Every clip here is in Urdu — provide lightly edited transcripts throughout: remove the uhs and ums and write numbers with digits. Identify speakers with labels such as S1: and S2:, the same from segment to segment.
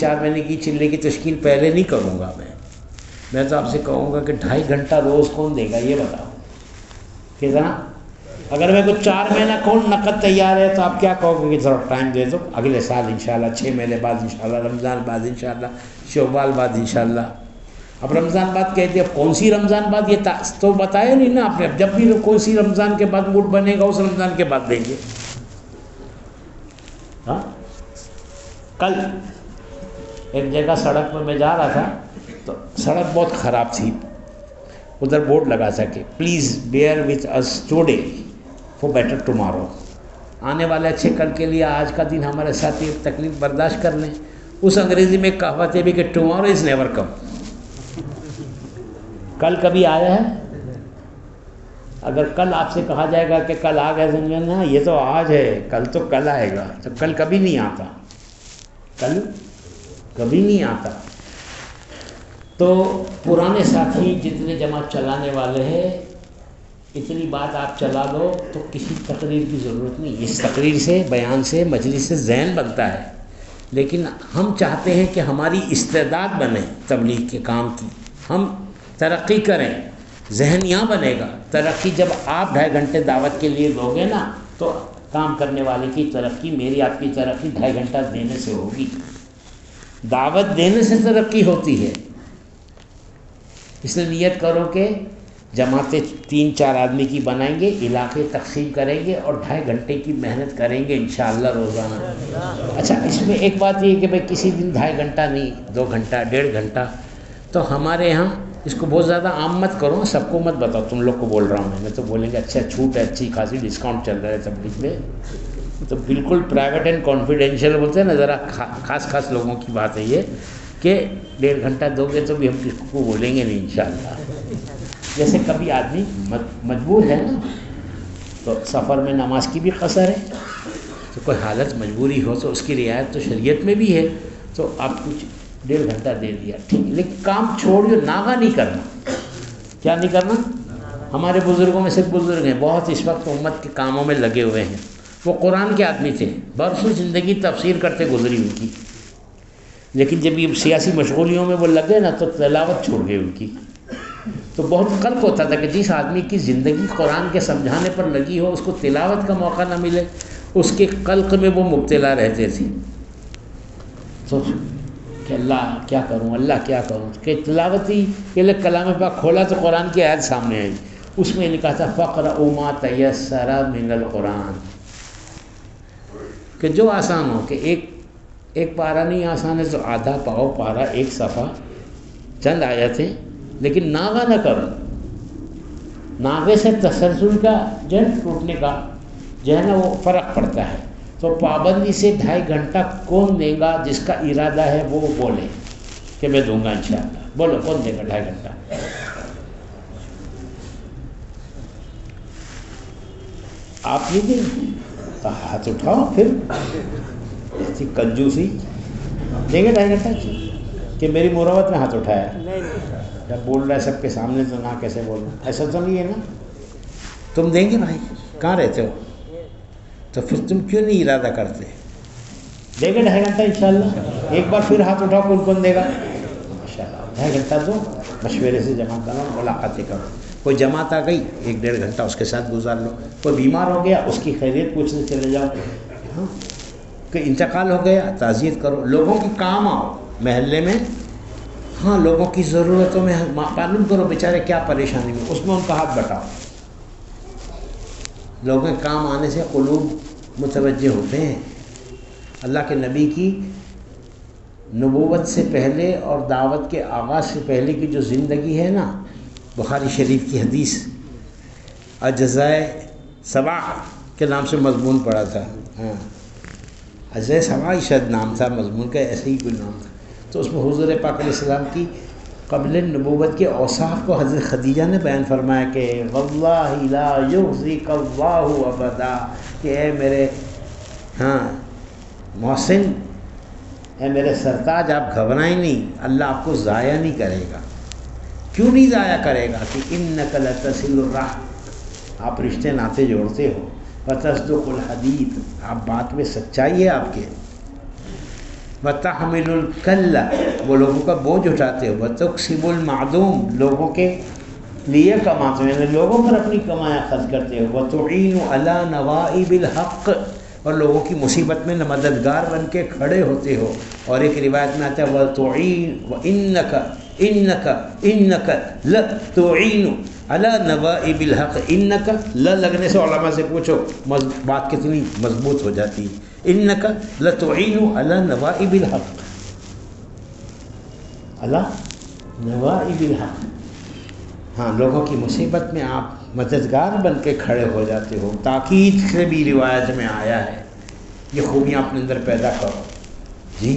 S1: 4 مہینے کی چلے کی تشکیل پہلے نہیں کروں گا میں تو آپ سے کہوں گا کہ 2.5 گھنٹہ روز کون دے گا یہ بتاؤ کتنا. اگر میں کو 4 مہینہ کون نقد تیار ہے تو آپ کیا کہو گے کہ ذرا ٹائم دے دو اگلے سال انشاءاللہ 6 مہینے بعد انشاءاللہ رمضان بعد انشاءاللہ شوال بعد انشاءاللہ. اب رمضان بعد کہتے ہیں کون سی رمضان بعد یہ تو بتایا نہیں نا آپ نے. جب بھی کون سی رمضان کے بعد موڈ بنے گا اس رمضان کے بعد دیں گے. ہاں کل ایک جگہ سڑک پہ میں جا رہا تھا تو سڑک بہت خراب تھی. ادھر بورڈ لگا سکے please bear with us today for better tomorrow. آنے والے اچھے کل کے لیے آج کا دن ہمارے ساتھ یہ تکلیف برداشت کر لیں. اس انگریزی میں ایک کہاوت ہے بھی کہ ٹمارو از نیور کم. کل کبھی آیا ہے؟ اگر کل آپ سے کہا جائے گا کہ کل آ گیا سمجھنا نا یہ تو آج ہے کل تو کل آئے گا تو کل کبھی نہیں آتا. کل کبھی نہیں آتا. تو پرانے ساتھی جتنے جماعت چلانے والے ہیں اتنی بات آپ چلا دو تو کسی تقریر کی ضرورت نہیں. اس تقریر سے بیان سے مجلس سے ذہن بنتا ہے لیکن ہم چاہتے ہیں کہ ہماری استعداد بنے تبلیغ کے کام کی. ہم ترقی کریں ذہن یہاں بنے گا. ترقی جب آپ 2.5 گھنٹے دعوت کے لیے دو گے نا تو کام کرنے والے کی ترقی میری آپ کی ترقی 2.5 گھنٹہ دینے سے ہوگی. دعوت دینے سے ترقی ہوتی ہے. اس لیے نیت کرو کہ جماعتیں 3-4 آدمی کی بنائیں گے علاقے تقسیم کریں گے اور 2.5 گھنٹے کی محنت کریں گے انشاءاللہ روزانہ. اچھا اس میں ایک بات یہ کہ بھائی کسی دن 2.5 گھنٹہ نہیں 2 گھنٹہ 1.5 گھنٹہ. تو ہمارے یہاں اس کو بہت زیادہ عام مت کرو سب کو مت بتاؤ. تم لوگ کو بول رہا ہوں میں تو بولیں گے اچھا چھوٹ ہے اچھی خاصی ڈسکاؤنٹ چل رہا ہے تبلیغ میں. تو بالکل پرائیویٹ اینڈ کانفیڈینشیل بولتے ہیں نا ذرا خاص لوگوں کی بات ہے یہ کہ 1.5 گھنٹہ دو گے تو بھی ہم کس کو بولیں گے نہیں انشاءاللہ. جیسے کبھی آدمی مجبور ہے نا تو سفر میں نماز کی بھی قصر ہے تو کوئی حالت مجبوری ہو تو اس کی رعایت تو شریعت میں بھی ہے تو آپ کچھ 1.5 گھنٹہ دے دیا ٹھیک. لیکن کام چھوڑیے ناغہ نہیں کرنا. کیا نہیں کرنا؟ ہمارے بزرگوں میں سے بزرگ ہیں بہت اس وقت امت کے کاموں میں لگے ہوئے ہیں. وہ قرآن کے آدمی تھے برسوں زندگی تفسیر کرتے گزری ان کی لیکن جب یہ سیاسی مشغولیوں میں وہ لگے نا تو تلاوت چھوڑ گئی ان کی. تو بہت قلق ہوتا تھا کہ جس آدمی کی زندگی قرآن کے سمجھانے پر لگی ہو اس کو تلاوت کا موقع نہ ملے. اس کے قلق میں وہ مبتلا رہتے تھے. تو کہ اللہ کیا کروں اللہ کیا کروں کہ تلاوتی کے لیے کلام پاک کھولا تو قرآن کی آیت سامنے آئی. اس میں لکھا تھا فَقْرَؤْا مَا تَيَسَّرَ مِنَ الْقُرْآنِ کہ جو آسان ہو کہ ایک پارہ نہیں آسان ہے تو آدھا پاؤ پارہ 1 صفحہ چند آیتیں لیکن ناغہ نہ کرو. ناغے سے تسلسل کا جو ہے ٹوٹنے کا جو ہے نا وہ فرق پڑتا ہے. تو پابندی سے 2.5 گھنٹہ کون دے گا جس کا ارادہ ہے وہ بولے کہ میں دوں گا انشاءاللہ. بولو کون دے گا 2.5 گھنٹہ؟ آپ نہیں دیں تو ہاتھ اٹھاؤ. پھر ایسی کنجوسی دیں گے 2.5 گھنٹہ کہ میری مروت میں ہاتھ اٹھایا جب بول رہا ہے سب کے سامنے تو نہ کیسے بولنا ایسا تو نہیں ہے نا. تم دیں گے بھائی کہاں رہتے ہو تو پھر تم کیوں نہیں ارادہ کرتے؟ دیں گے 2.5 گھنٹہ انشاءاللہ. ایک بار پھر ہاتھ اٹھاؤ کون دے گا؟ ماشاءاللہ 2.5 گھنٹہ دو مشورے سے جمع کرو ملاقاتیں کرو. کوئی جماعت آ گئی 1-1.5 گھنٹہ اس کے ساتھ گزار لو. کوئی بیمار ہو گیا اس کی خیریت پوچھنے چلے جاؤ. ہاں کہ انتقال ہو گیا تعزیت کرو. لوگوں کے کام آؤ محلے میں. ہاں لوگوں کی ضرورتوں میں معلوم کرو بیچارے کیا پریشانی میں اس میں ان کا ہاتھ بٹاؤ. لوگوں کے کام آنے سے قلوب متوجہ ہوتے ہیں. اللہ کے نبی کی نبوت سے پہلے اور دعوت کے آغاز سے پہلے کی جو زندگی ہے نا بخاری شریف کی حدیث اجزائے 7 کے نام سے مضمون پڑھا تھا. ہاں اجزائے 7 شاید نام تھا مضمون کا ایسے ہی کوئی نام تھا. تو اس میں حضور پاک علیہ السلام کی قبل نبوت کے اوصاف کو حضرت خدیجہ نے بیان فرمایا کہ واللہ لا یخزیک اللہ ابدا کہ اے میرے محسن اے میرے سرتاج آپ گھبرائیں نہیں اللہ آپ کو ضائع نہیں کرے گا. کیوں نہیں ضائع کرے گا کہ انک لتصل الرحم آپ رشتے ناطے جوڑتے ہو. وتصدق الحدیث آپ بات میں سچائی ہے آپ کے. وَتَحْمِلُ الْكَلَّ وہ لوگوں کا بوجھ اٹھاتے ہو، وَتُكْسِبُ الْمَعْدُومَ لوگوں کے لیے کماتے ہو، یعنی لوگوں پر اپنی کمایاں خرچ کرتے ہو، وَتُعِينُ عَلَى نَوَائِبِ الْحَقِّ اور لوگوں کی مصیبت میں مددگار بن کے کھڑے ہوتے ہو۔ اور ایک روایت میں آتا ہے وَتُعِينُ إِنَّكَ لَتُعِينُ عَلَى نَوَائِبِ الْحَقِّ إِنَّكَ لگنے سے علماء سے پوچھو بات کتنی مضبوط ہو جاتی ہے۔ إِنَّكَ لَتُعِينُ عَلَى نَوَائِبِ الْحَقِّ عَلَى نَوَائِبِ الْحَقِّ ہاں لوگوں کی مصیبت میں آپ مددگار بن کے کھڑے ہو جاتے ہو۔ تاکید سے بھی روایت میں آیا ہے یہ خوبیاں اپنے اندر پیدا کرو۔ جی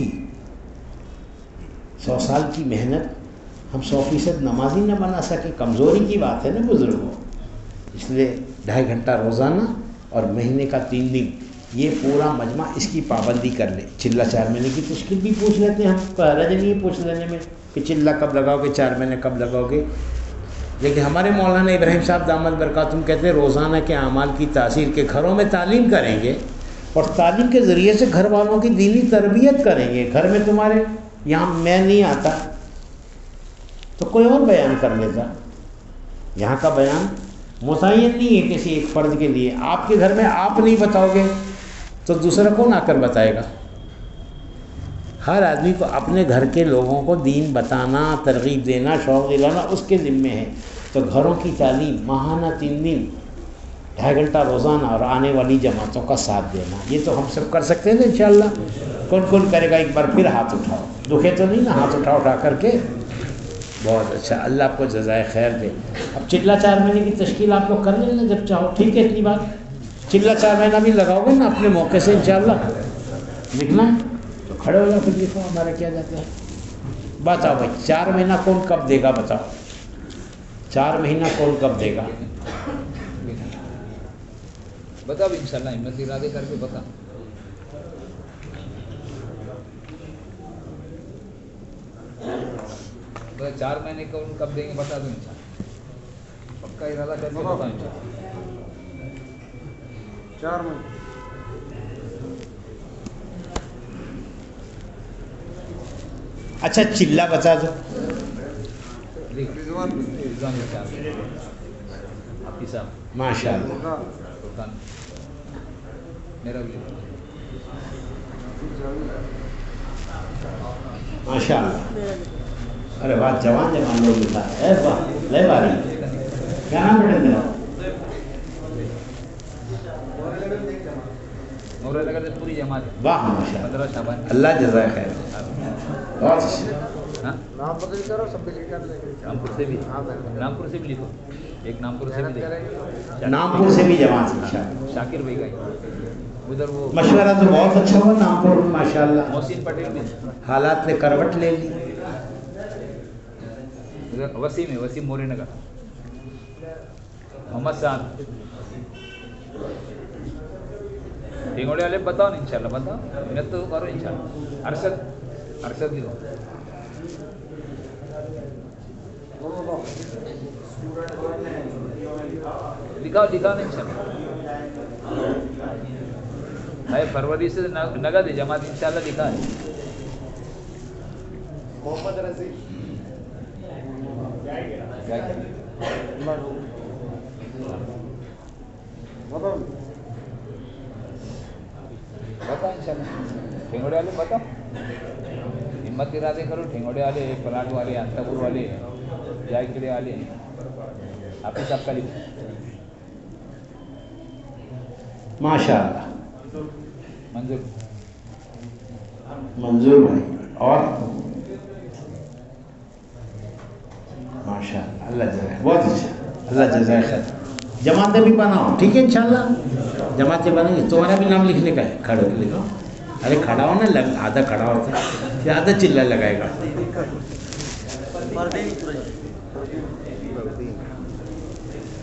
S1: 100 سال کی محنت ہم 100% نمازی نہ بنا سکے، کمزوری کی بات ہے نا بزرگوں، اس لیے 2.5 گھنٹہ روزانہ اور مہینے کا 3 دن یہ پورا مجمع اس کی پابندی کر لے۔ چلہ 4 مہینے کی تشکیل بھی پوچھ لیتے ہیں ہم، کوئی حرج نہیں ہے پوچھ لینے میں کہ چلہ کب لگاؤ گے، 4 مہینے کب لگاؤ گے۔ لیکن ہمارے مولانا ابراہیم صاحب دامت برکاتہم کہتے ہیں روزانہ کے اعمال کی تاثیر کے گھروں میں تعلیم کریں گے اور تعلیم کے ذریعے سے گھر والوں کی دینی تربیت کریں گے۔ گھر میں تمہارے یہاں میں نہیں آتا تو کوئی اور بیان کر لیتا، یہاں کا بیان متعین نہیں ہے کسی ایک فرد کے لیے۔ آپ کے گھر میں آپ نہیں بتاؤ گے تو دوسرا کون آ کر بتائے گا؟ ہر آدمی کو اپنے گھر کے لوگوں کو دین بتانا، ترغیب دینا، شوق دلانا اس کے ذمے ہے۔ تو گھروں کی تعلیم ماہانہ 3 دن 2.5 گھنٹہ روزانہ اور آنے والی جماعتوں کا ساتھ دینا، یہ تو ہم سب کر سکتے ہیں انشاءاللہ۔ کون کون کرے گا ایک بار پھر ہاتھ اٹھاؤ، دکھے تو نہیں نا، ہاتھ اٹھا کر کے۔ بہت اچھا، اللہ آپ کو جزائے خیر دے۔ اب چلہ 4 مہینے کی تشکیل آپ لوگ کر لینا جب چاہو، ٹھیک ہے؟ اتنی بات چلہ 4 مہینہ بھی لگاؤ گے نا اپنے موقع سے انشاءاللہ، لکھنا ہے تو کھڑے ہو جاؤ، پھر لکھو، ہمارا کیا جاتا ہے۔ بتاؤ بھائی 4 مہینہ کون کب دے گا؟ بتاؤ 4 مہینہ کون کب دے گا؟
S2: بتا بھی انشاءاللہ ہمت ارادے کر کے بتا۔ 4 مہینے کا ان کب دیں گے بتا دو انشاءاللہ، پکا ارادہ کر کے بتا انشاءاللہ۔
S3: 4 مہینے
S1: اچھا چلہ بتا دو۔
S2: حافظ صاحب
S1: ماشاء اللہ
S2: میرا بھی
S1: ماشاء اللہ، ارے واہ جوان لوگ لکھا ہے، واہ لے باری، کیا نام بیٹے میرا؟
S2: نور نگر سے پوری جماعت،
S1: واہ ماشاء
S2: 15 شعبان۔
S1: اللہ جزائے خیر، بہت اچھا۔
S2: ہاں
S3: نام بدل کرو، سب بھی لکھ کر لیں گے۔
S2: رامپور سے بھی، رامپور سے بھی لکھو، ایک رامپور سے بھی دے،
S1: نامپور سے بھی جماعت انشاءاللہ۔
S2: شاکر بھائی کا ادھر وہ
S1: مشورہ تو بہت اچھا ہوا نامپور میں ماشاءاللہ،
S2: محسن پٹیل میں،
S1: حالات نے کروٹ لے لی۔
S2: ادھر وسیم ہے، وسیم موری نگر، محمد صاحب ٹھیکوڑے والے بتاؤ نا انشاءاللہ، بتاؤ محنت تو کرو انشاءاللہ۔ ارشد بھی دو، لکھاؤ نا انشاءاللہ۔ بھائی فروری سے نگد ہے جماعت انشاءاللہ، لکھا ہے۔
S3: محمد رضی
S2: بتاؤ انشاءاللہ، ٹھنگوڑے والے بتاؤ، ہمت ارادے کرو، ٹھنگوڑے والے، پلاٹ والے، انتپور والے، جائے کڑے والے، حافظ صاحب کا لکھو۔
S1: ماشاءاللہ منظور بھائی اور ماشاءاللہ، اللہ جزائے، بہت اچھا، اللہ جزائے خیر۔ جماعتیں بھی بناؤ، ٹھیک ہے انشاءاللہ، جماعتیں بنیں گے۔ تمہارا بھی نام لکھنے کا ہے، کھڑے ہو کے لکھو۔ ارے کھڑا ہو نا، آدھا کھڑا ہوتا ہے، پھر آدھا چلہ لگائے گا۔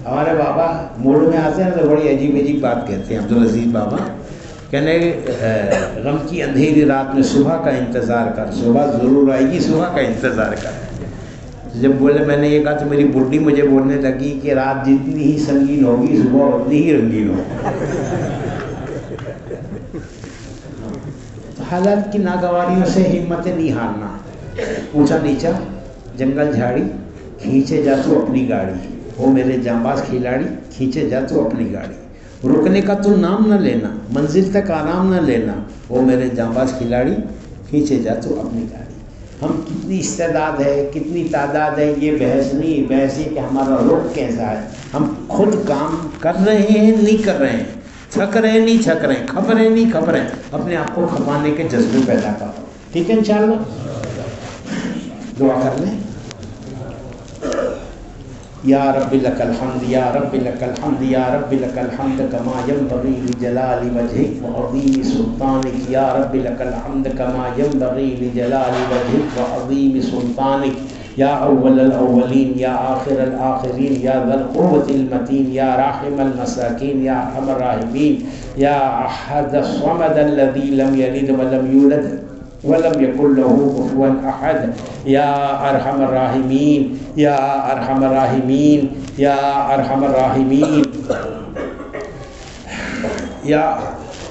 S1: ہمارے بابا موڑ میں آتے ہیں تو بڑی عجیب عجیب بات کہتے ہیں، عبدالعزیز بابا کہنے غم کی اندھیری رات میں صبح کا انتظار کر، صبح ضرور آئے گی، صبح کا انتظار کر۔ جب بولے میں نے یہ کہا تو میری بڈھی مجھے بولنے لگی کہ رات جتنی ہی سنگین ہوگی صبح اتنی ہی رنگین ہو۔ حالات کی ناگواریوں سے ہمت نہیں ہارنا. اونچا نیچا جنگل جھاڑی کھینچے جا تو اپنی گاڑی، او میرے جانباز کھلاڑی کھینچے جا تو اپنی گاڑی. رکنے کا تو نام نہ لینا، منزل تک آرام نہ لینا، او میرے جانباز کھلاڑی کھینچے جا تو اپنی گاڑی. ہم کتنی استعداد ہے، کتنی تعداد ہے، یہ بحث نہیں، بحث یہ کہ ہمارا رخ کیسا ہے. ہم خود کام کر رہے ہیں نہیں کر رہے ہیں، تھک رہے ہیں نہیں تھک رہے ہیں، کھپ رہے نہیں کھپ رہے ہیں، اپنے آپ کو کھپانے کے جذبے پیدا کرو. ٹھیک ہے انشاءاللہ. دعا کر لیں. یا رب لک الحمد یا رب لک الحمد یا رب لک الحمد کما ینبغی لجلال وجهک وعظیم سلطانک. یا رب لک الحمد کما ینبغی لجلال وجهک وعظیم سلطانک. یا اول الاولین یا آخر الآخرین یا ذا القوة المتین یا راحم المساکین یا ارحم الراحمین یا احد الصمد الذی لم یلد ولم یولد ولم یکن له کفوا احد یا ارحم الراحمین یا ارحم الراحمین یا ارحم الراحمین.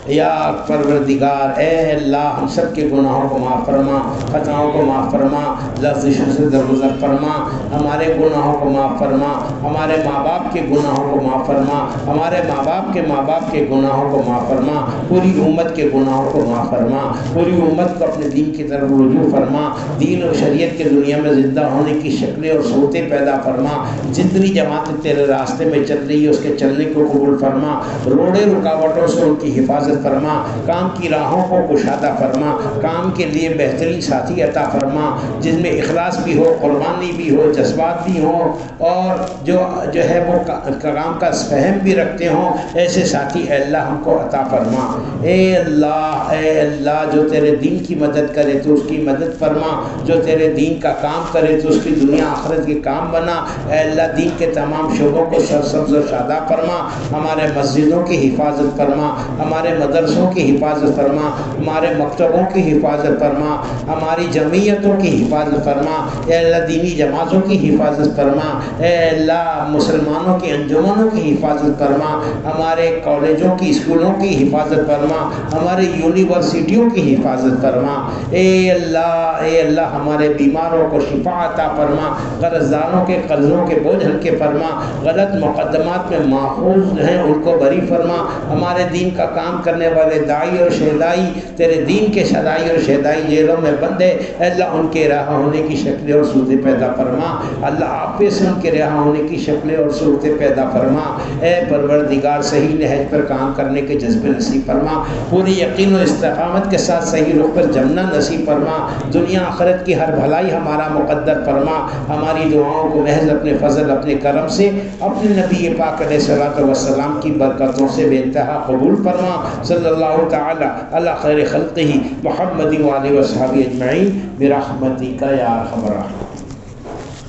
S1: یا پروردگار اے اللہ ہم سب کے گناہوں کو معاف فرما، خطاؤں کو معاف فرما، لفظوں سے درگزر فرما، ہمارے گناہوں کو معاف فرما، ہمارے ماں باپ کے گناہوں کو معاف فرما، ہمارے ماں باپ کے گناہوں کو معاف فرما، پوری امت کے گناہوں کو معاف فرما، پوری امت کو اپنے دین کی طرف رجوع فرما، دین اور شریعت کے دنیا میں زندہ ہونے کی شکلیں اور صورتیں پیدا فرما. جتنی جماعتیں تیرے راستے میں چل رہی ہے اس کے چلنے کو قبول فرما، روڑے رکاوٹوں سے ان کی حفاظت فرما، کام کی راہوں کو کشادہ فرما، کام کے لیے بہترین ساتھی عطا فرما جس میں اخلاص بھی ہو، قربانی بھی ہو، جذبات بھی ہوں اور جو ہے وہ کام کا فہم بھی رکھتے ہوں. ایسے ساتھی اے اللہ ہم کو عطا فرما. اے اللہ جو تیرے دین کی مدد کرے تو اس کی مدد فرما، جو تیرے دین کا کام کرے تو اس کی دنیا آخرت کے کام بنا. اے اللہ دین کے تمام شعبوں کو سرسبز و شاداب فرما، ہمارے مسجدوں کی حفاظت فرما، ہمارے مدرسوں کی حفاظت فرما، ہمارے مکتبوں کی حفاظت فرما، ہماری جمعیتوں کی حفاظت فرما. اے اللہ دینی جماعتوں کی حفاظت فرما. اے اللہ مسلمانوں کی انجمنوں کی حفاظت فرما، ہمارے کالجوں کی اسکولوں کی حفاظت فرما، ہمارے یونیورسٹیوں کی حفاظت فرما. اے اللہ ہمارے بیماروں کو شفا عطا فرما، قرض داروں کے قرضوں کے بوجھ ہلکے فرما، غلط مقدمات میں ماخوذ ہیں ان کو بری فرما. ہمارے دین کا کام کرنے والے دائی اور شہدائی تیرے دین کے شدائی اور شہدائی جیلوں میں بندے، اے اللہ ان کے رہا ہونے کی شکلیں اور صورتیں پیدا فرما. اللہ آپ پہ سے ان کے رہا ہونے کی شکلیں اور صورتیں پیدا فرما. اے پروردگار صحیح نہج پر کام کرنے کے جذبے نصیب فرما، پوری یقین و استقامت کے ساتھ صحیح رخ پر جمنا نصیب فرما. دنیا آخرت کی ہر بھلائی ہمارا مقدر فرما. ہماری دعاؤں کو محض اپنے فضل اپنے کرم سے اپنے نبی پاک علیہ الصلوۃ والسلام کی برکتوں سے بے انتہا قبول فرما. صلی اللہ تعالی علی خیر خلقہ محمد وآلہ وصحبہ اجمعین برحمتک یا ارحم الراحمین.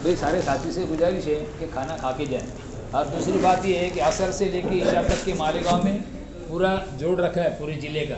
S2: بھائی سارے ساتھی سے گزارش ہے کہ کھانا کھا کے جائیں. اور دوسری بات یہ ہے کہ عصر سے لے کے عشاء تک کے مالیگاؤں میں پورا جوڑ رکھا ہے پورے ضلع کا.